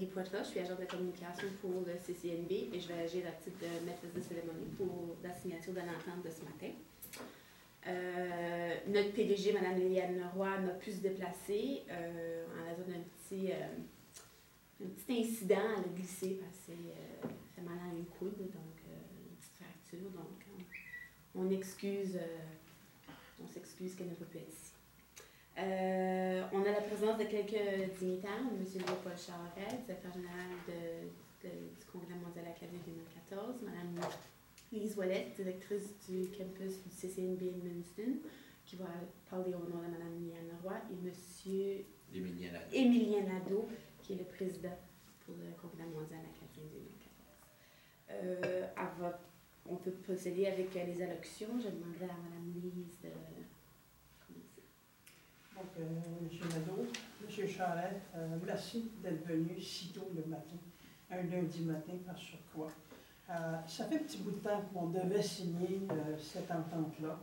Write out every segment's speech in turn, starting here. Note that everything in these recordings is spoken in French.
Guy Poitras, je suis agente de communication pour le CCNB et je vais agir à titre de maîtresse de cérémonie pour la signature de l'entente de ce matin. Notre PDG, Mme Liliane Roy, n'a pu se déplacer en raison d'un petit incident. Elle a glissé parce qu'elle fait mal à une coude, donc une petite fracture. Donc on s'excuse qu'elle ne peut plus être ici. On a la présence de quelques dignitaires, M. Léopold Charest, directeur général du Congrès mondial acadien 2014, Mme Lise Ouellet, directrice du campus du CCNB Edmundston, qui va parler au nom de Mme Liliane Roy, et M. Émilien Nadeau, qui est le président pour le Congrès mondial acadien 2014. On peut procéder avec les allocutions. Je demanderai à Mme Lise de commencer. Donc, M. Nadeau, M. Charest, merci d'être venu si tôt le matin, un lundi matin par surcroît. Ça fait un petit bout de temps qu'on devait signer cette entente-là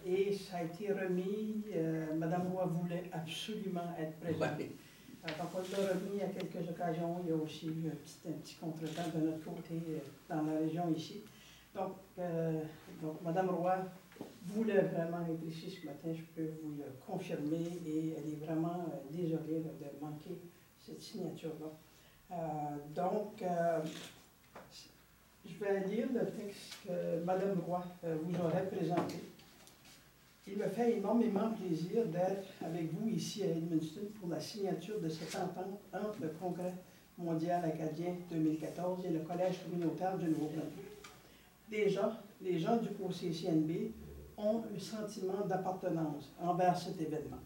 et ça a été remis. Mme Roy voulait absolument être présente. Donc, on l'a remis à quelques occasions. Il y a aussi eu un petit contretemps de notre côté dans la région ici. Donc Mme Roy voulait vraiment être ici ce matin, je peux vous le confirmer, et elle est vraiment désolée de manquer cette signature-là. Je vais lire le texte que Mme Roy vous aurait présenté. Il me fait énormément plaisir d'être avec vous ici à Edmundston pour la signature de cette entente entre le Congrès mondial acadien 2014 et le Collège communautaire du Nouveau-Brunswick. Déjà, les gens du CCNB ont un sentiment d'appartenance envers cet événement.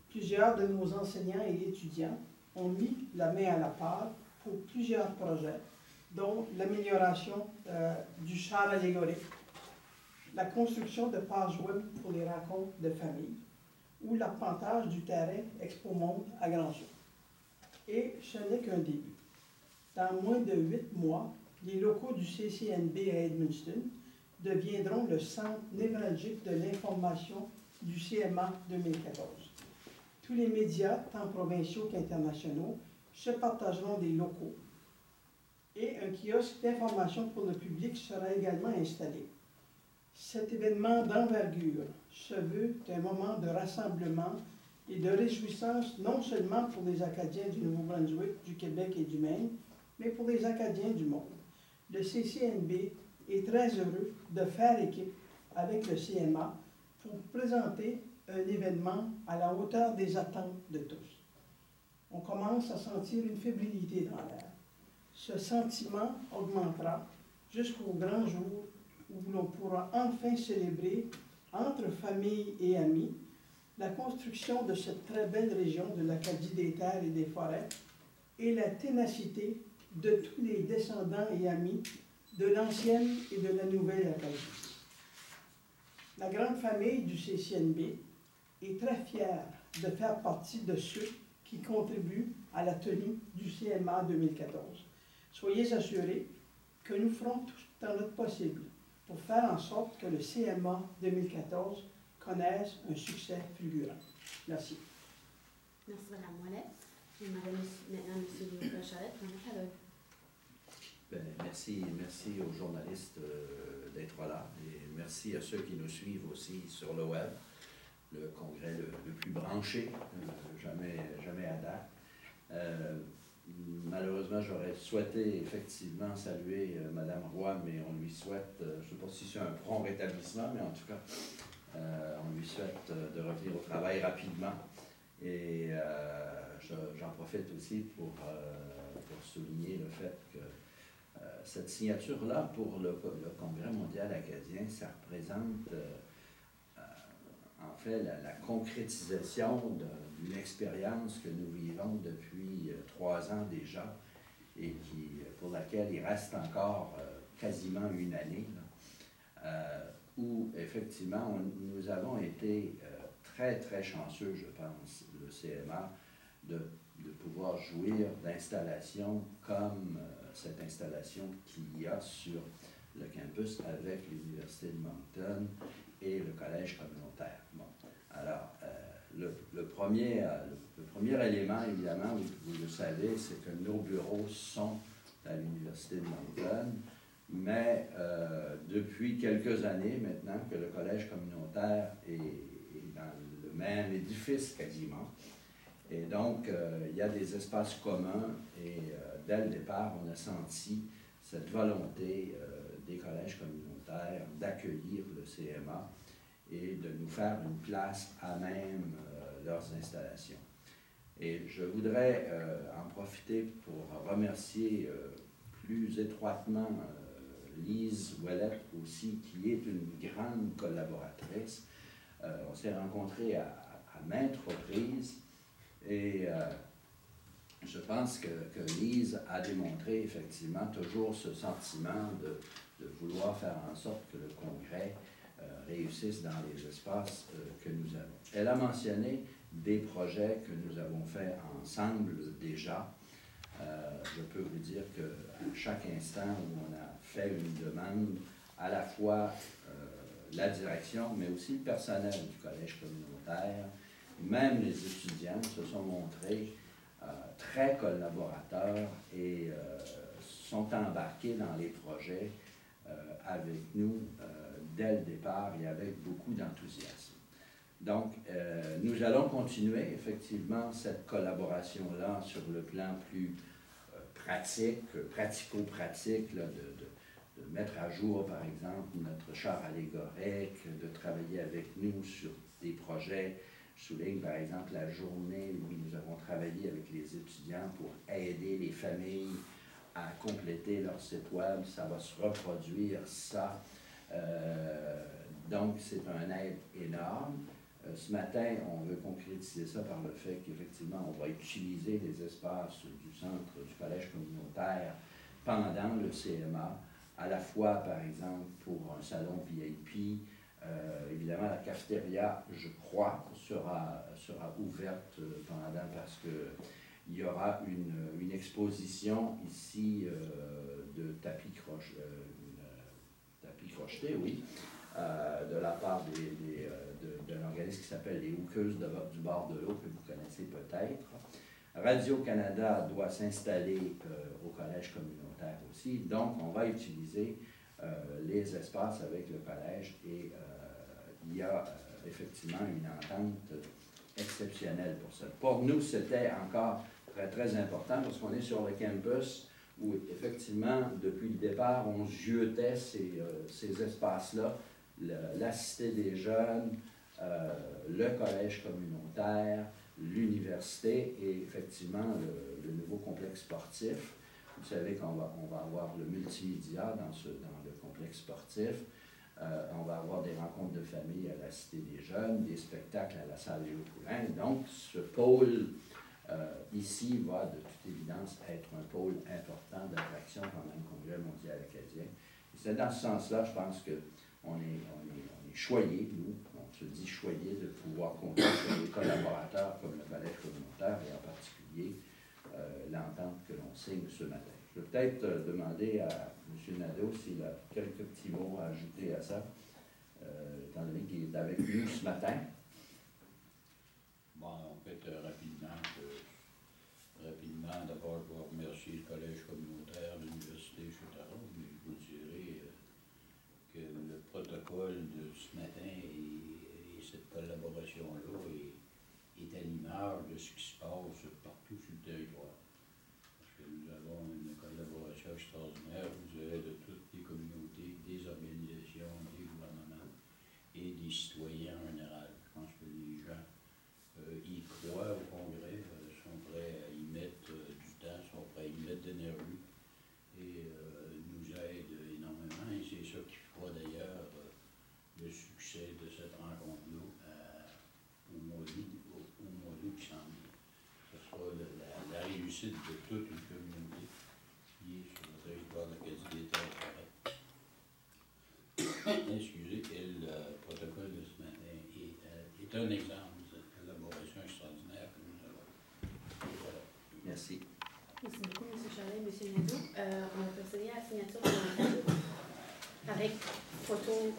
Plusieurs de nos enseignants et étudiants ont mis la main à la pâte pour plusieurs projets, dont l'amélioration du char allégorique, la construction de pages web pour les rencontres de famille ou l'arpentage du terrain Expo Monde à Grand-Sault. Et ce n'est qu'un début. Dans moins de 8 mois, les locaux du CCNB à Edmundston deviendront le centre névralgique de l'information du CMA 2014. Tous les médias, tant provinciaux qu'internationaux, se partageront des locaux et un kiosque d'information pour le public sera également installé. Cet événement d'envergure se veut un moment de rassemblement et de réjouissance non seulement pour les Acadiens du Nouveau-Brunswick, du Québec et du Maine, mais pour les Acadiens du monde. Le CCNB est très heureux de faire équipe avec le CMA pour présenter un événement à la hauteur des attentes de tous. On commence à sentir une fébrilité dans l'air. Ce sentiment augmentera jusqu'au grand jour où l'on pourra enfin célébrer, entre famille et amis, la construction de cette très belle région de l'Acadie des terres et des forêts et la ténacité de tous les descendants et amis de l'ancienne et de la nouvelle Acadie. La grande famille du CCNB est très fière de faire partie de ceux qui contribuent à la tenue du CMA 2014. Soyez assurés que nous ferons tout dans notre possible pour faire en sorte que le CMA 2014 connaisse un succès fulgurant. Merci. Merci, Mme Ouellet. Je vais demander maintenant à M. Léopold Charest pour la parole. Merci aux journalistes d'être là et merci à ceux qui nous suivent aussi sur le web. Le congrès le plus branché, jamais à date. Malheureusement, j'aurais souhaité effectivement saluer Mme Roy, mais on lui souhaite, je ne sais pas si c'est un prompt rétablissement, mais en tout cas, on lui souhaite de revenir au travail rapidement. Et j'en profite aussi pour souligner le fait que cette signature-là pour le Congrès mondial acadien, ça représente en fait la concrétisation d'une expérience que nous vivons depuis 3 ans déjà et pour laquelle il reste encore quasiment une année, où effectivement nous avons été très très chanceux, je pense, le CMA, de pouvoir jouir d'installations comme cette installation qu'il y a sur le campus avec l'Université de Moncton et le Collège communautaire. Bon. Alors, le premier élément, évidemment, vous le savez, c'est que nos bureaux sont à l'Université de Moncton, mais depuis quelques années maintenant que le collège communautaire est dans le même édifice quasiment, et donc il y a des espaces communs, et dès le départ, on a senti cette volonté des collèges communautaires d'accueillir le CMA et de nous faire une place à même leurs installations. Et je voudrais en profiter pour remercier plus étroitement Lise Ouellette aussi, qui est une grande collaboratrice. On s'est rencontrés à maintes reprises et je pense que Lise a démontré effectivement toujours ce sentiment de vouloir faire en sorte que le congrès réussisse dans les espaces que nous avons. Elle a mentionné des projets que nous avons faits ensemble déjà. Je peux vous dire qu'à chaque instant où on a fait une demande, à la fois la direction, mais aussi le personnel du collège communautaire, même les étudiants se sont montrés très collaborateurs et sont embarqués dans les projets avec nous dès le départ et avec beaucoup d'enthousiasme. Donc, nous allons continuer effectivement cette collaboration-là sur le plan plus pratique, pratico-pratique, de mettre à jour, par exemple, notre char allégorique, de travailler avec nous sur des projets. Je souligne, par exemple, la journée où nous avons travaillé avec les étudiants pour aider les familles à compléter leur site web. Ça va se reproduire, ça. Donc, c'est un aide énorme. Ce matin, on veut concrétiser ça par le fait qu'effectivement, on va utiliser les espaces du centre du collège communautaire pendant le CMA, à la fois, par exemple, pour un salon VIP. Évidemment, la cafétéria, je crois, sera ouverte pendant parce qu'il y aura une exposition ici de tapis crochetés, oui, de la part d'un organisme qui s'appelle les Hookers du bord de l'eau, que vous connaissez peut-être. Radio-Canada doit s'installer au collège communautaire aussi, donc on va utiliser les espaces avec le collège et il y a effectivement une entente exceptionnelle pour ça. Pour nous, c'était encore très, très important parce qu'on est sur le campus où effectivement, depuis le départ, on ziotait ces espaces-là, la Cité des jeunes, le collège communautaire, l'université et effectivement le nouveau complexe sportif. Vous savez qu'on va avoir le multimédia dans le complexe sportif. On va avoir des rencontres de famille à la Cité des jeunes, des spectacles à la salle Léo Poulain. Donc, ce pôle ici va de toute évidence être un pôle important d'attraction pendant le Congrès mondial acadien. Et c'est dans ce sens-là, je pense qu'on est choyés, nous, on se dit choyés de pouvoir compter sur des collaborateurs comme le collège communautaire et en particulier l'entente que l'on signe ce matin. Je vais peut-être demander à M. Nadeau s'il a quelques petits mots à ajouter à ça, étant donné qu'il est avec nous ce matin. Bon, peut-être rapidement, d'abord, je vais remercier le collège communautaire, l'université, etc. Mais je vous dirai que le protocole de ce matin et cette collaboration-là est à l'image de ce qui se passe partout sur le territoire. Parce que nous avons une collaboration extraordinaire, vous avez de toutes les communautés, des organisations, des gouvernements et des citoyens en général. Je pense que les gens y croient au Congrès, sont prêts à y mettre du temps, sont prêts à y mettre de l'énergie et nous aident énormément. Et c'est ça qui fera d'ailleurs le succès de cette rencontre-là au mois d'août qui s'en vient. Ce sera la réussite de toute une communauté qui est sur le territoire de l'Acadie des Terres. Excusez, et le protocole de ce matin est un exemple de cette collaboration extraordinaire que nous avons. Voilà. Merci. Merci beaucoup, M. Charlet et M. Nadeau. On va procéder à la signature de l'entente avec photo.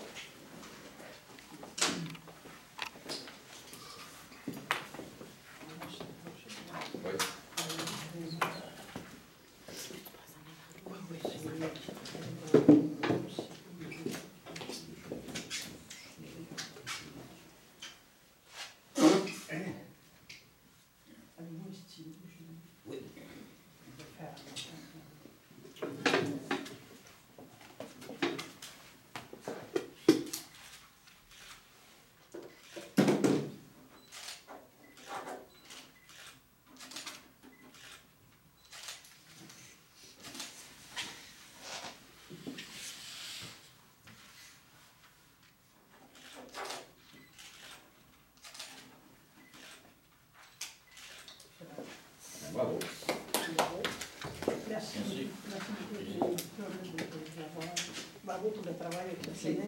Bravo pour le travail exceptionnel.